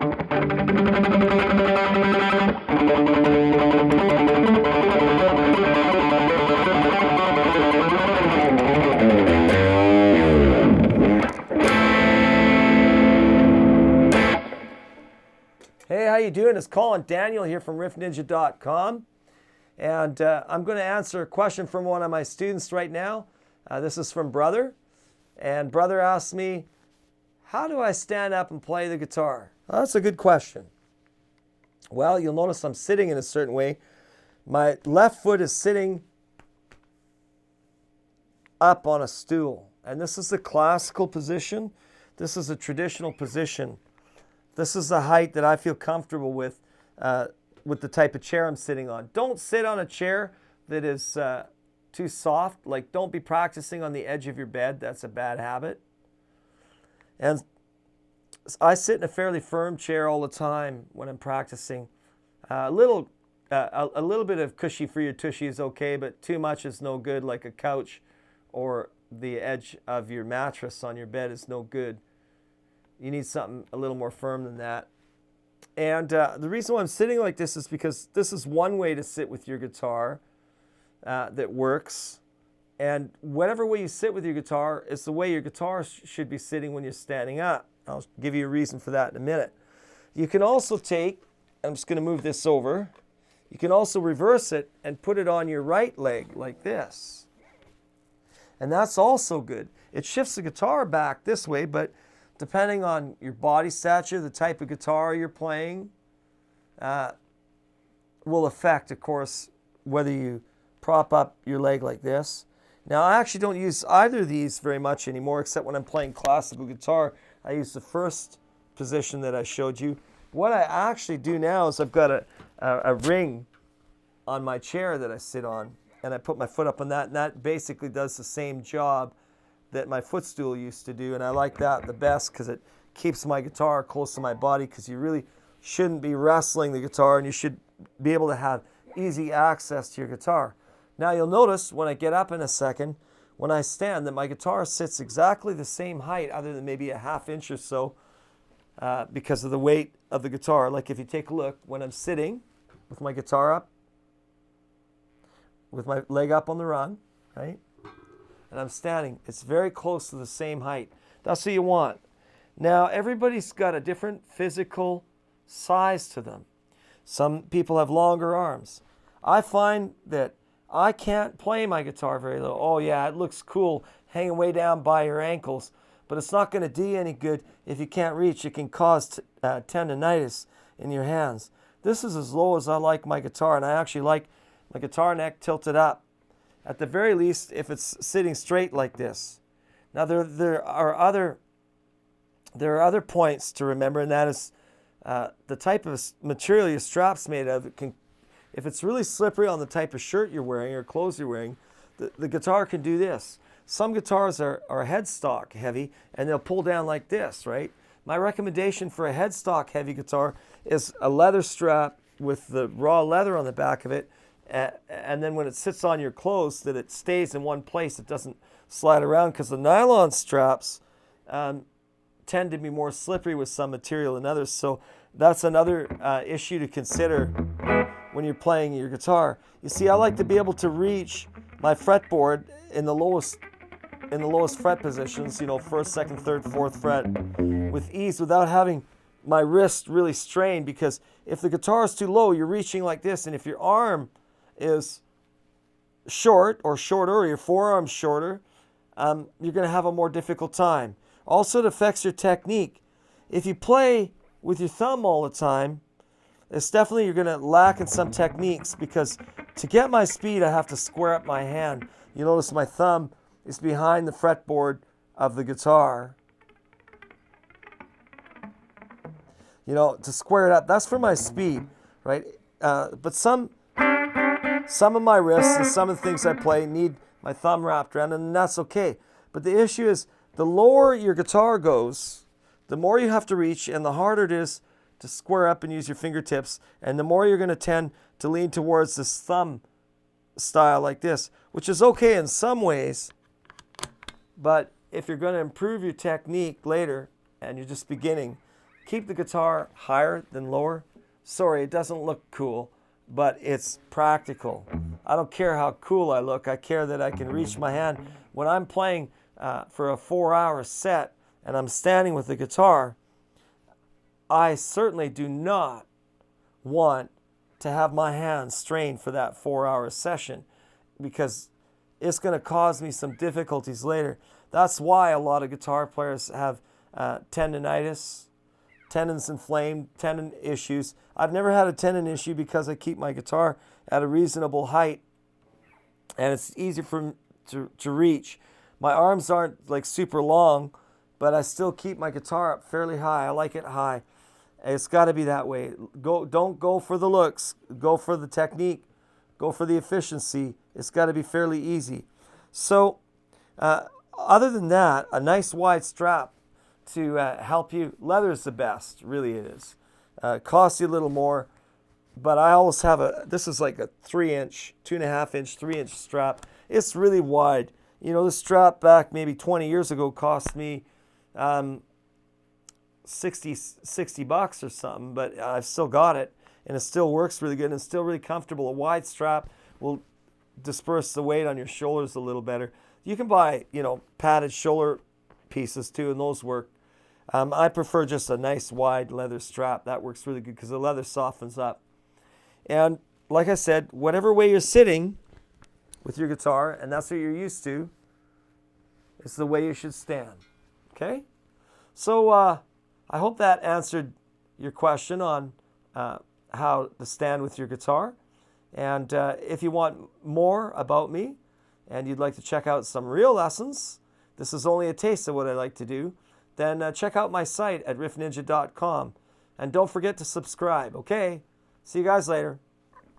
Hey, how you doing? It's Colin Daniel here from riffninja.com, and I'm going to answer a question from one of my students right now. This is from Brother, and Brother asked me, how do I stand up and play the guitar? Well, that's a good question. Well, you'll notice I'm sitting in a certain way. My left foot is sitting up on a stool, and this is the classical position. This is a traditional position. This is the height that I feel comfortable with the type of chair I'm sitting on. Don't sit on a chair that is too soft. Like, don't be practicing on the edge of your bed. That's a bad habit. And I sit in a fairly firm chair all the time when I'm practicing. A little bit of cushy for your tushy is okay, but too much is no good, like a couch or the edge of your mattress on your bed is no good. You need something a little more firm than that. And the reason why I'm sitting like this is because this is one way to sit with your guitar that works. And whatever way you sit with your guitar is the way your guitar should be sitting when you're standing up. I'll give you a reason for that in a minute. You can also take, I'm just going to move this over, you can also reverse it and put it on your right leg like this. And that's also good. It shifts the guitar back this way, but depending on your body stature, the type of guitar you're playing, will affect, of course, whether you prop up your leg like this. Now, I actually don't use either of these very much anymore, except when I'm playing classical guitar. I use the first position that I showed you. What I actually do now is I've got a ring on my chair that I sit on, and I put my foot up on that, and that basically does the same job that my footstool used to do, and I like that the best because it keeps my guitar close to my body, because you really shouldn't be wrestling the guitar, and you should be able to have easy access to your guitar. Now you'll notice when I get up in a second, when I stand, that my guitar sits exactly the same height, other than maybe a half inch or so, because of the weight of the guitar. Like if you take a look, when I'm sitting with my guitar up, with my leg up on the rung, right? And I'm standing, it's very close to the same height. That's what you want. Now, everybody's got a different physical size to them. Some people have longer arms. I find that I can't play my guitar very low. Oh yeah, it looks cool hanging way down by your ankles, but it's not going to do you any good if you can't reach. It can cause tendonitis in your hands. This is as low as I like my guitar, and I actually like my guitar neck tilted up. At the very least, if it's sitting straight like this. Now there are other points to remember, and that is the type of material your strap's made of. If it's really slippery on the type of shirt you're wearing or clothes you're wearing, the guitar can do this. Some guitars are headstock heavy, and they'll pull down like this, right? My recommendation for a headstock heavy guitar is a leather strap with the raw leather on the back of it. And then when it sits on your clothes, that it stays in one place. It doesn't slide around, because the nylon straps tend to be more slippery with some material than others. So that's another issue to consider when you're playing your guitar. You see, I like to be able to reach my fretboard in the lowest fret positions, you know, first, second, third, fourth fret, with ease without having my wrist really strained. Because if the guitar is too low, you're reaching like this, and if your arm is short or shorter, or your forearm's shorter, you're going to have a more difficult time. Also, it affects your technique. If you play with your thumb all the time, it's definitely you're going to lack in some techniques, because to get my speed, I have to square up my hand. You notice my thumb is behind the fretboard of the guitar. You know, to square it up, that's for my speed, right? But some of my wrists and some of the things I play need my thumb wrapped around, and that's okay. But the issue is, the lower your guitar goes, the more you have to reach, and the harder it is to square up and use your fingertips, and the more you're going to tend to lean towards this thumb style like this, which is okay in some ways, but if you're going to improve your technique later and you're just beginning, keep the guitar higher than lower. Sorry, it doesn't look cool, but it's practical. I don't care how cool I look. I care that I can reach my hand. When I'm playing for a 4-hour set and I'm standing with the guitar, I certainly do not want to have my hands strained for that 4-hour session, because it's going to cause me some difficulties later. That's why a lot of guitar players have tendonitis, tendons inflamed, tendon issues. I've never had a tendon issue because I keep my guitar at a reasonable height and it's easy for to reach. My arms aren't like super long, but I still keep my guitar up fairly high. I like it high. It's got to be that way. Don't go for the looks. Go for the technique. Go for the efficiency. It's got to be fairly easy. So, other than that, a nice wide strap to help you. Leather is the best, really it is. Costs you a little more, but I always have this is like a 3-inch, 2.5-inch, 3-inch strap. It's really wide. You know, this strap back maybe 20 years ago cost me $60 or something, but I've still got it, and it still works really good, and it's still really comfortable. A wide strap will disperse the weight on your shoulders a little better. You can buy, you know, padded shoulder pieces too, and those work. I prefer just a nice wide leather strap. That works really good because the leather softens up. And like I said, whatever way you're sitting with your guitar, and that's what you're used to, it's the way you should stand. Okay? So I hope that answered your question on how to stand with your guitar. And if you want more about me and you'd like to check out some real lessons, this is only a taste of what I like to do, then check out my site at riffninja.com. And don't forget to subscribe, okay? See you guys later.